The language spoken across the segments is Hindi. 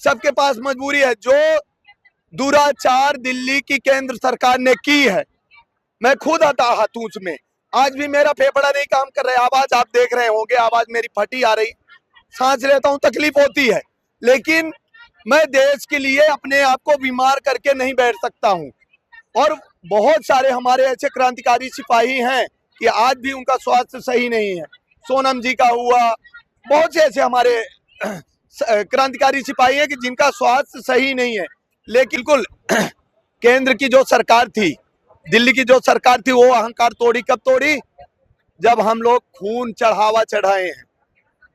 सबके पास मजबूरी है। जो दुराचार दिल्ली की केंद्र सरकार ने की है, मैं खुद आता हूं उसमें। आज भी मेरा फेफड़ा नहीं काम कर रहा है, आवाज आप देख रहे होंगे, आवाज मेरी फटी आ रही, सांस लेता हूं, तकलीफ होती है, लेकिन मैं देश के लिए अपने आप को बीमार करके नहीं बैठ सकता हूं। और बहुत सारे हमारे ऐसे क्रांतिकारी सिपाही हैं कि आज भी उनका स्वास्थ्य सही नहीं है। सोनम जी का हुआ, बहुत से ऐसे हमारे क्रांतिकारी सिपाही हैं कि जिनका स्वास्थ्य सही नहीं है। लेकिन बिल्कुल केंद्र की जो सरकार थी, दिल्ली की जो सरकार थी, वो अहंकार तोड़ी कब तोड़ी? जब हम लोग खून चढ़ावा चढ़ाए हैं,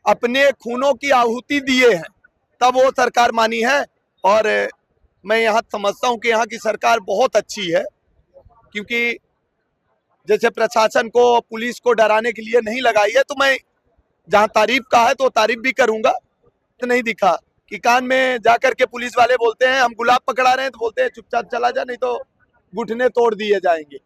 अपने खूनों की आहुति दिए हैं, तब वो सरकार मानी है। और मैं यहाँ समझता हूँ कि यहाँ की सरकार बहुत अच्छी है, क्योंकि जैसे प्रशासन को, पुलिस को डराने के लिए नहीं लगाई है। तो मैं जहाँ तारीफ का है तो तारीफ भी करूंगा। तो नहीं दिखा कि कान में जाकर के पुलिस वाले बोलते हैं हम गुलाब पकड़ा रहे हैं, तो बोलते हैं चुपचाप चला जा, नहीं तो घुटने तोड़ दिए जाएंगे।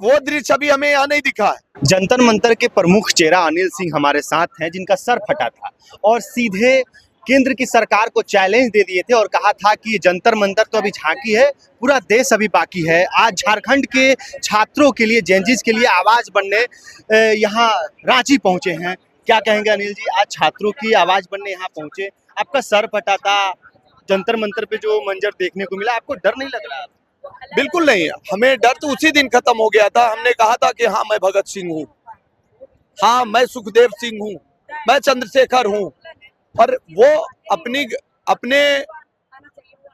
वो दृश्य अभी हमें यहाँ नहीं दिखा है। जंतर मंतर के प्रमुख चेहरा अनिल सिंह हमारे साथ हैं, जिनका सर फटा था और सीधे केंद्र की सरकार को चैलेंज दे दिए थे और कहा था कि जंतर मंतर तो अभी झांकी है, पूरा देश अभी बाकी है। आज झारखंड के छात्रों के लिए, जेनजीज के लिए आवाज बनने यहाँ रांची पहुंचे हैं। क्या कहेंगे अनिल जी, आज छात्रों की आवाज बनने यहाँ पहुंचे, आपका सर फटा था, जंतर मंतर पे जो मंजर देखने को मिला, आपको डर नहीं लग रहा? बिल्कुल नहीं, हमें डर तो उसी दिन खत्म हो गया था। हमने कहा था कि हाँ मैं भगत सिंह हूँ, हाँ मैं सुखदेव सिंह हूँ, मैं चंद्रशेखर हूँ। पर वो अपने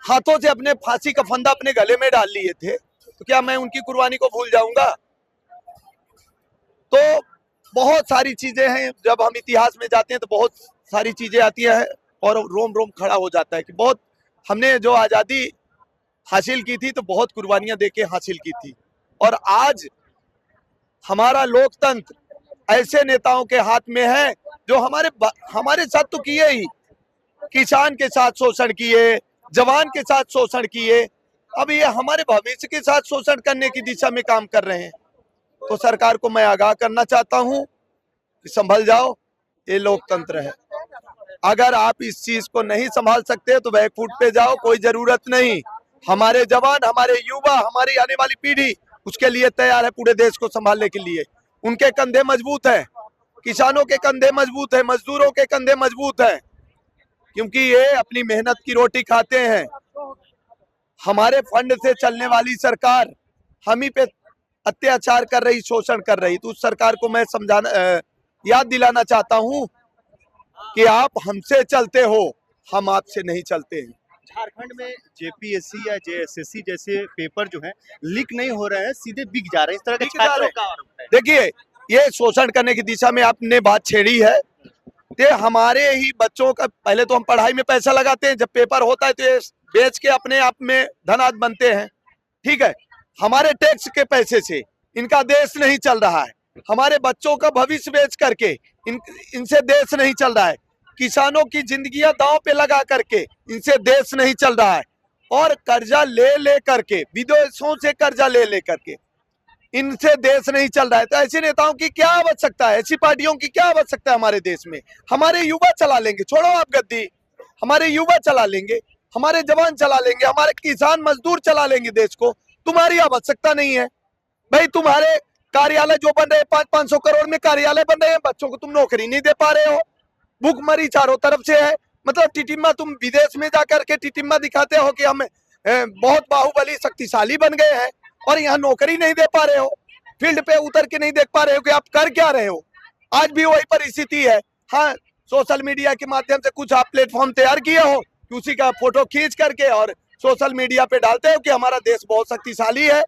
हाथों से अपने फांसी का फंदा अपने गले में डाल लिए थे, तो क्या मैं उनकी कुर्बानी को भूल जाऊंगा? तो बहुत सारी चीजें हैं, जब हम इतिहास में जाते हैं तो बहुत सारी चीजें आती हैं और रोम रोम खड़ा हो जाता है कि बहुत हमने जो आजादी हासिल की थी तो बहुत कुर्बानियां देके हासिल की थी। और आज हमारा लोकतंत्र ऐसे नेताओं के हाथ में है जो हमारे साथ तो किए ही, किसान के साथ शोषण किए, जवान के साथ शोषण किए, अब ये हमारे भविष्य के साथ शोषण करने की दिशा में काम कर रहे हैं। तो सरकार को मैं आगाह करना चाहता हूं कि संभल जाओ, ये लोकतंत्र है। अगर आप इस चीज को नहीं संभाल सकते तो बैकफुट पे जाओ, कोई जरूरत नहीं। हमारे जवान, हमारे युवा, हमारी आने वाली पीढ़ी उसके लिए तैयार है, पूरे देश को संभालने के लिए। उनके कंधे मजबूत है, किसानों के कंधे मजबूत है, मजदूरों के कंधे मजबूत है, क्योंकि ये अपनी मेहनत की रोटी खाते हैं। हमारे फंड से चलने वाली सरकार हम ही पे अत्याचार कर रही, शोषण कर रही। तो उस सरकार को मैं याद दिलाना चाहता हूं कि आप हमसे चलते हो, हम आपसे नहीं चलते हैं। झारखंड में जेपीएससी या जेएसएससी जैसे पेपर जो हैं लीक नहीं हो रहे हैं, सीधे बिक जा रहे हैं, इस तरह के छात्रों का आरोप है। देखिए, ये शोषण करने की दिशा में आपने बात छेड़ी है। ये हमारे ही बच्चों का, पहले तो हम पढ़ाई में पैसा लगाते हैं, जब पेपर होता है तो ये बेच के अपने आप में धनाढ्य बनते हैं, ठीक है। हमारे टैक्स के पैसे से इनका देश नहीं चल रहा है, हमारे बच्चों का भविष्य बेच करके इनसे देश नहीं चल रहा है, किसानों की जिंदगियां दांव पे लगा करके इनसे देश नहीं चल रहा है, और कर्जा ले करके, विदेशों से कर्जा ले करके इनसे देश नहीं चल रहा है। तो ऐसे नेताओं की क्या आवश्यकता है, ऐसी पार्टियों की क्या आवश्यकता है हमारे देश में? हमारे युवा चला लेंगे, छोड़ो आप गद्दी, हमारे युवा चला लेंगे, हमारे जवान चला लेंगे, हमारे किसान मजदूर चला लेंगे देश को। तुम्हारी आवश्यकता नहीं है भाई। तुम्हारे कार्यालय जो बन रहे हैं, 500-500 करोड़ में कार्यालय बन रहे हैं, बच्चों को तुम नौकरी नहीं दे पा रहे हो, भूखमरी चारों तरफ से है। मतलब टिटिम्मा, तुम विदेश में जाकर के टिटिम्मा दिखाते हो कि हम बहुत बाहुबली शक्तिशाली बन गए हैं, और यहाँ नौकरी नहीं दे पा रहे हो, फील्ड पे उतर के नहीं देख पा रहे हो कि आप कर क्या रहे हो। आज भी वही परिस्थिति है। हाँ, सोशल मीडिया के माध्यम से कुछ आप प्लेटफॉर्म तैयार किए हो कि उसी का फोटो खींच करके और सोशल मीडिया पे डालते हो कि हमारा देश बहुत शक्तिशाली है।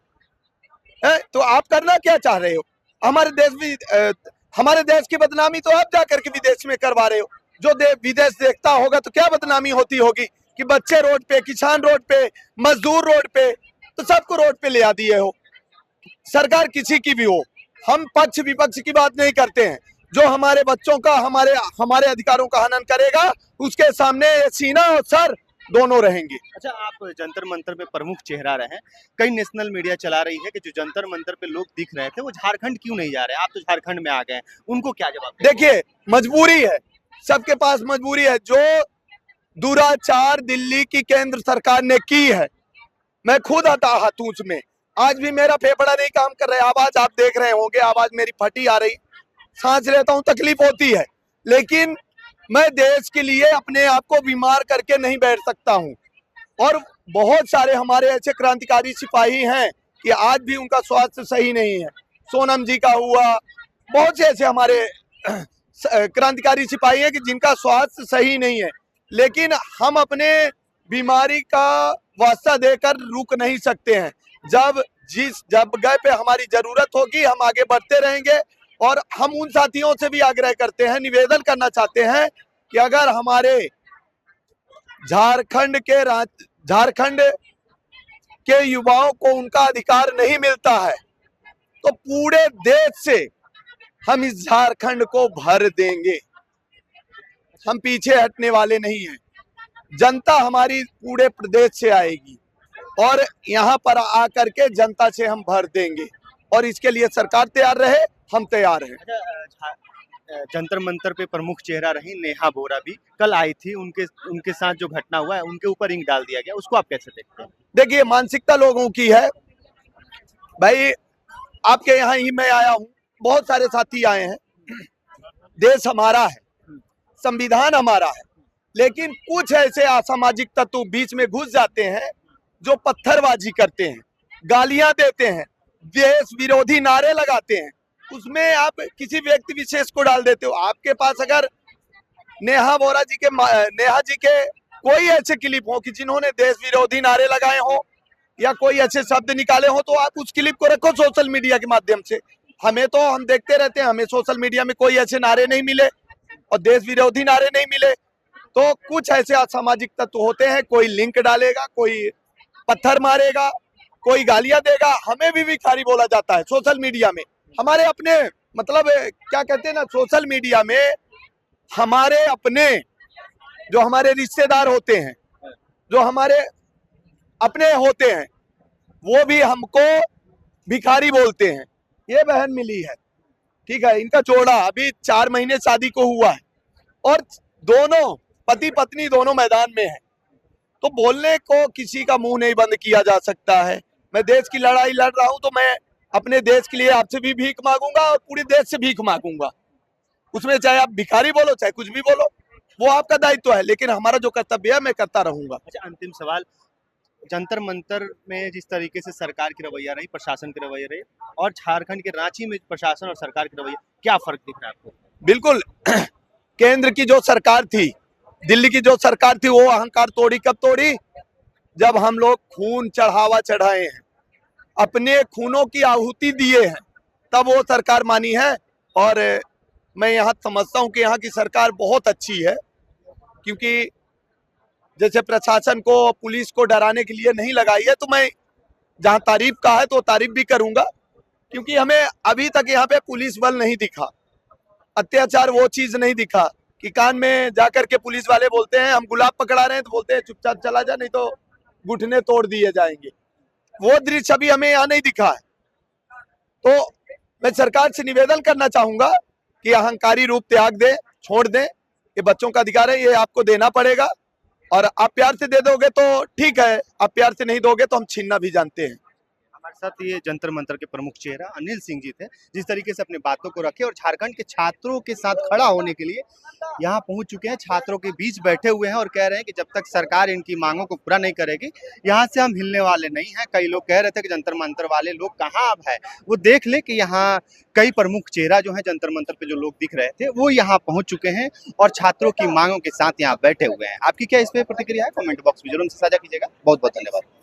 तो आप करना क्या चाह रहे हो? हमारे देश की बदनामी तो आप जाकर के विदेश में करवा रहे हो। जो विदेश देखता होगा तो क्या बदनामी होती होगी कि बच्चे रोड पे, किसान रोड पे, मजदूर रोड पे, तो सबको रोड पे ले आ दिए हो। सरकार किसी की भी हो, हम पक्ष विपक्ष की बात नहीं करते हैं। जो हमारे बच्चों का, हमारे अधिकारों का हनन करेगा, उसके सामने सीना और सर दोनों रहेंगे। अच्छा, आप जंतर मंतर पे प्रमुख चेहरा रहे, कई नेशनल मीडिया चला रही है कि जो जंतर मंतर पे लोग दिख रहे थे वो झारखंड क्यों नहीं जा रहे? आप तो झारखंड में आ गए, उनको क्या जवाब? देखिए, मजबूरी है, सबके पास मजबूरी है। जो दुराचार दिल्ली की केंद्र सरकार ने की है। मैं खुद आता हाथूं उसमें, आज भी मेरा फेफड़ा नहीं काम कर रहा है, आवाज आप देख रहे होंगे, आवाज मेरी फटी आ रही, सांस लेता हूं तकलीफ होती है, लेकिन मैं देश के लिए अपने आप को बीमार करके नहीं बैठ सकता हूं। और बहुत सारे हमारे ऐसे क्रांतिकारी सिपाही हैं कि आज भी उनका स्वास्थ्य सही नहीं है। सोनम जी का हुआ, बहुत से ऐसे हमारे क्रांतिकारी सिपाही हैं कि जिनका स्वास्थ्य सही नहीं है, लेकिन हम अपने बीमारी का वास्ता देकर रुक नहीं सकते हैं। जब जगह पे हमारी जरूरत होगी हम आगे बढ़ते रहेंगे। और हम उन साथियों से भी आग्रह करते हैं, निवेदन करना चाहते हैं कि अगर हमारे झारखंड के युवाओं को उनका अधिकार नहीं मिलता है तो पूरे देश से हम इस झारखंड को भर देंगे। हम पीछे हटने वाले नहीं हैं। जनता हमारी पूरे प्रदेश से आएगी और यहाँ पर आकर के जनता से हम भर देंगे, और इसके लिए सरकार तैयार रहे, हम तैयार हैं। जंतर मंतर पे प्रमुख चेहरा रही नेहा बोरा भी कल आई थी, उनके साथ जो घटना हुआ है उनके ऊपर इंक डाल दिया गया, उसको आप कैसे देखते हैं? देखिए, मानसिकता लोगों की है भाई। आपके यहाँ ही मैं आया हूँ, बहुत सारे साथी आए हैं। देश हमारा है, संविधान हमारा है, लेकिन कुछ ऐसे असामाजिक तत्व बीच में घुस जाते हैं जो पत्थरबाजी करते हैं, गालियां देते हैं, देश विरोधी नारे लगाते हैं। उसमें आप किसी व्यक्ति विशेष को डाल देते हो। आपके पास अगर नेहा जी के कोई ऐसे क्लिप हो कि जिन्होंने देश विरोधी नारे लगाए हो या कोई ऐसे शब्द निकाले हो, तो आप उस क्लिप को रखो सोशल मीडिया के माध्यम से। हम देखते रहते हैं, हमें सोशल मीडिया में कोई ऐसे नारे नहीं मिले और देश विरोधी नारे नहीं मिले। तो कुछ ऐसे असामाजिक तत्व होते हैं, कोई लिंक डालेगा, कोई पत्थर मारेगा, कोई गालियां देगा, हमें भी भिखारी बोला जाता है सोशल मीडिया में। हमारे अपने मतलब क्या कहते हैं ना, सोशल मीडिया में हमारे अपने जो हमारे रिश्तेदार होते हैं, जो हमारे अपने होते हैं, वो भी हमको भिखारी बोलते हैं। ये बहन मिली है, ठीक है, इनका जोड़ा अभी 4 महीने शादी को हुआ है और दोनों पति पत्नी दोनों मैदान में है। तो बोलने को किसी का मुंह नहीं बंद किया जा सकता है। मैं देश की लड़ाई लड़ रहा हूं तो मैं अपने देश के लिए आपसे भी भीख मांगूंगा और पूरे देश से भीख मांगूंगा। उसमें चाहे आप भिखारी बोलो चाहे कुछ भी बोलो, वो आपका दायित्व है, लेकिन हमारा जो कर्तव्य है मैं करता रहूंगा। अच्छा, अंतिम सवाल, जंतर मंतर में जिस तरीके से सरकार की रवैया रही, प्रशासन की रवैया रही, और झारखंड के रांची में प्रशासन और सरकार की रवैया, क्या फर्क दिख रहा है आपको? बिल्कुल, केंद्र की जो सरकार थी, दिल्ली की जो सरकार थी, वो अहंकार तोड़ी कब तोड़ी? जब हम लोग खून चढ़ावा चढ़ाए हैं, अपने खूनों की आहुति दिए हैं, तब वो सरकार मानी है। और मैं यहाँ समझता हूँ कि यहाँ की सरकार बहुत अच्छी है, क्योंकि जैसे प्रशासन को, पुलिस को डराने के लिए नहीं लगाई है। तो मैं जहाँ तारीफ का है तो तारीफ भी करूंगा, क्योंकि हमें अभी तक यहाँ पे पुलिस बल नहीं दिखा, अत्याचार वो चीज नहीं दिखा कि कान में जाकर के पुलिस वाले बोलते हैं हम गुलाब पकड़ा रहे हैं तो बोलते हैं चुपचाप चला जा, नहीं तो घुटने तोड़ दिए जाएंगे। वो दृश्य अभी हमें यहाँ नहीं दिखा है। तो मैं सरकार से निवेदन करना चाहूंगा कि अहंकारी रूप त्याग दे, छोड़ दें। ये बच्चों का अधिकार है, ये आपको देना पड़ेगा, और आप प्यार से दे दोगे तो ठीक है, आप प्यार से नहीं दोगे तो हम छीनना भी जानते हैं। हमारे साथ ये जंतर मंतर के प्रमुख चेहरा अनिल सिंह जी थे, जिस तरीके से अपनी बातों को रखे और झारखंड के छात्रों के साथ खड़ा होने के लिए यहाँ पहुंच चुके हैं। छात्रों के बीच बैठे हुए हैं और कह रहे हैं कि जब तक सरकार इनकी मांगों को पूरा नहीं करेगी, यहाँ से हम हिलने वाले नहीं हैं। कई लोग कह रहे थे कि जंतर मंतर वाले लोग कहाँ अब है, वो देख ले कि यहाँ कई प्रमुख चेहरा जो है जंतर मंतर पे जो लोग दिख रहे थे वो यहाँ पहुंच चुके हैं और छात्रों की मांगों के साथ यहाँ बैठे हुए हैं। आपकी क्या इस पे प्रतिक्रिया है? कमेंट बॉक्स में जरूर साझा कीजिएगा। बहुत बहुत धन्यवाद।